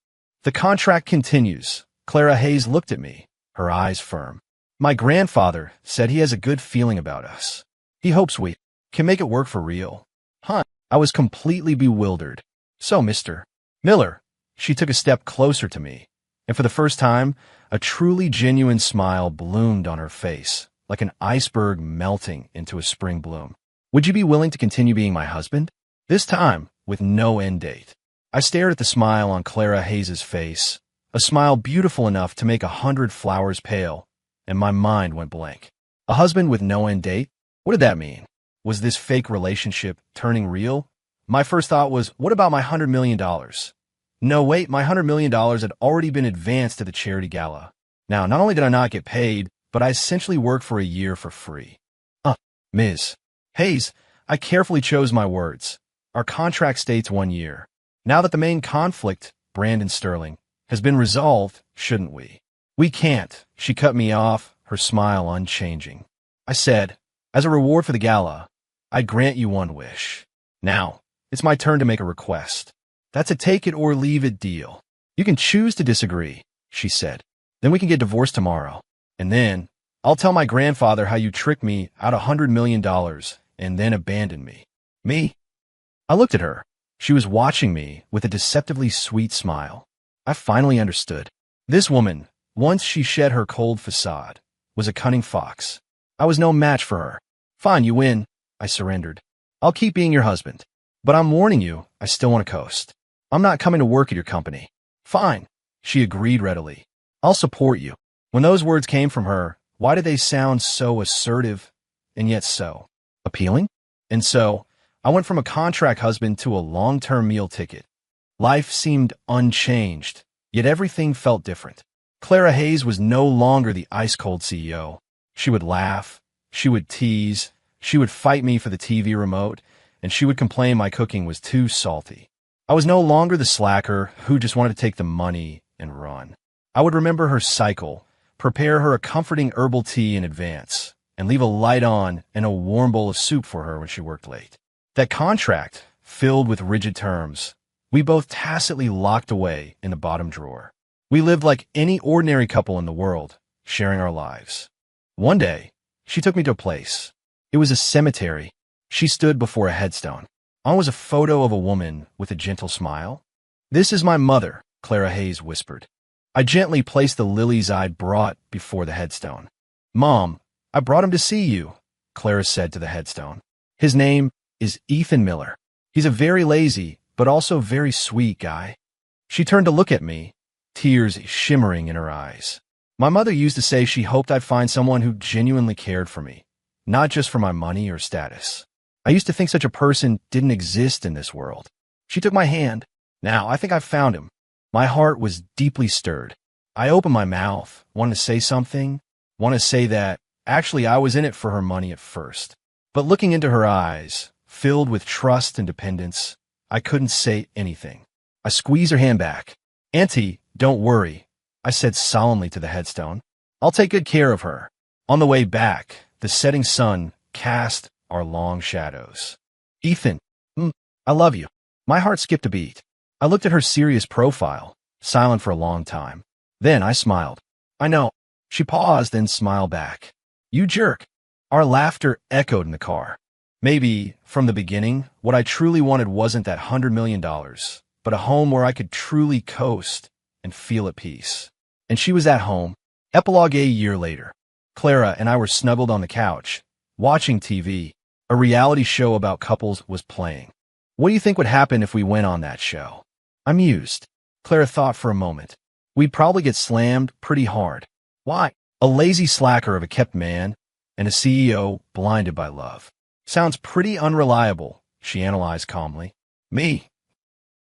The contract continues. Clara Hayes looked at me, her eyes firm. My grandfather said he has a good feeling about us. He hopes we can make it work for real. Huh? I was completely bewildered. So, Mr. Miller, she took a step closer to me, and for the first time, a truly genuine smile bloomed on her face, like an iceberg melting into a spring bloom. Would you be willing to continue being my husband? This time, with no end date. I stared at the smile on Clara Hayes' face, a smile beautiful enough to make 100 flowers pale, and my mind went blank. A husband with no end date? What did that mean? Was this fake relationship turning real? My first thought was, what about my $100 million? No, wait, my $100 million had already been advanced to the charity gala. Now, not only did I not get paid, but I essentially worked for a year for free. Ms. Hayes, I carefully chose my words. Our contract states 1 year. Now that the main conflict, Brandon Sterling, has been resolved, shouldn't we? We can't. She cut me off, her smile unchanging. I said, as a reward for the gala, I grant you one wish. Now, it's my turn to make a request. That's a take it or leave it deal. You can choose to disagree, she said. Then we can get divorced tomorrow. And then, I'll tell my grandfather how you tricked me out $100 million and then abandoned me. Me? I looked at her. She was watching me with a deceptively sweet smile. I finally understood. This woman, once she shed her cold facade, was a cunning fox. I was no match for her. Fine, you win, I surrendered. I'll keep being your husband. But I'm warning you, I still want to coast. I'm not coming to work at your company. Fine, she agreed readily. I'll support you. When those words came from her, why did they sound so assertive and yet so appealing? And so, I went from a contract husband to a long-term meal ticket. Life seemed unchanged, yet everything felt different. Clara Hayes was no longer the ice-cold CEO. She would laugh, she would tease, she would fight me for the TV remote, and she would complain my cooking was too salty. I was no longer the slacker who just wanted to take the money and run. I would remember her cycle, prepare her a comforting herbal tea in advance, and leave a light on and a warm bowl of soup for her when she worked late. That contract, filled with rigid terms, we both tacitly locked away in the bottom drawer. We lived like any ordinary couple in the world, sharing our lives. One day, she took me to a place. It was a cemetery. She stood before a headstone. On was a photo of a woman with a gentle smile. "This is my mother," Clara Hayes whispered. I gently placed the lilies I'd brought before the headstone. "Mom, I brought him to see you," Clara said to the headstone. "His name is Ethan Miller. He's a very lazy, but also very sweet guy." She turned to look at me, tears shimmering in her eyes. My mother used to say she hoped I'd find someone who genuinely cared for me, not just for my money or status. I used to think such a person didn't exist in this world. She took my hand. Now, I think I've found him. My heart was deeply stirred. I opened my mouth, wanted to say something, wanted to say that, actually, I was in it for her money at first. But looking into her eyes, filled with trust and dependence, I couldn't say anything. I squeezed her hand back. "Auntie, don't worry," I said solemnly to the headstone. "I'll take good care of her." On the way back, the setting sun cast our long shadows. "Ethan, I love you." My heart skipped a beat. I looked at her serious profile, silent for a long time. Then I smiled. "I know." She paused and smiled back. "You jerk." Our laughter echoed in the car. Maybe, from the beginning, what I truly wanted wasn't that $100 million, but a home where I could truly coast and feel at peace. And she was at home. Epilogue a year later. Clara and I were snuggled on the couch, watching TV. A reality show about couples was playing. What do you think would happen if we went on that show? I mused. Clara thought for a moment. We'd probably get slammed pretty hard. Why? A lazy slacker of a kept man and a CEO blinded by love. Sounds pretty unreliable, she analyzed calmly. Me.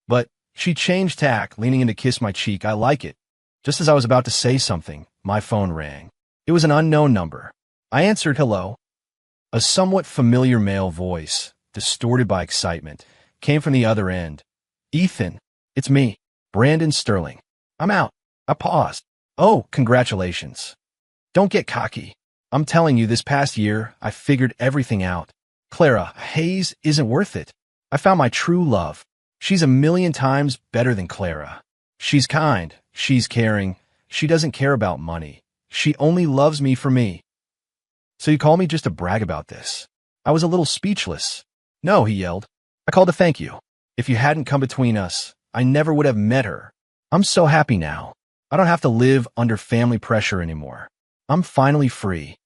But she changed tack, leaning in to kiss my cheek. "I like it." Just as I was about to say something, my phone rang. It was an unknown number. I answered hello. A somewhat familiar male voice, distorted by excitement, came from the other end. "Ethan, it's me, Brandon Sterling. I'm out." I paused. "Oh, congratulations." "Don't get cocky. I'm telling you, this past year, I figured everything out. Clara Hayes isn't worth it. I found my true love. She's a million times better than Clara. She's kind, she's caring, she doesn't care about money. She only loves me for me." "So you call me just to brag about this?" I was a little speechless. "No," he yelled. "I called to thank you. If you hadn't come between us, I never would have met her. I'm so happy now. I don't have to live under family pressure anymore. I'm finally free."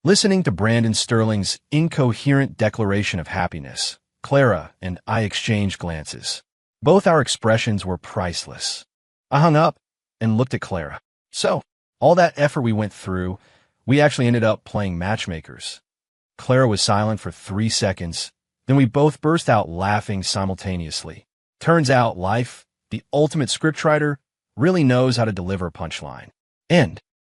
Listening to Brandon Sterling's incoherent declaration of happiness, Clara and I exchanged glances. Both our expressions were priceless. I hung up. and looked at Clara. So, all that effort we went through, we actually ended up playing matchmakers. Clara was silent for 3 seconds. Then we both burst out laughing simultaneously. Turns out life, the ultimate scriptwriter, really knows how to deliver a punchline. End.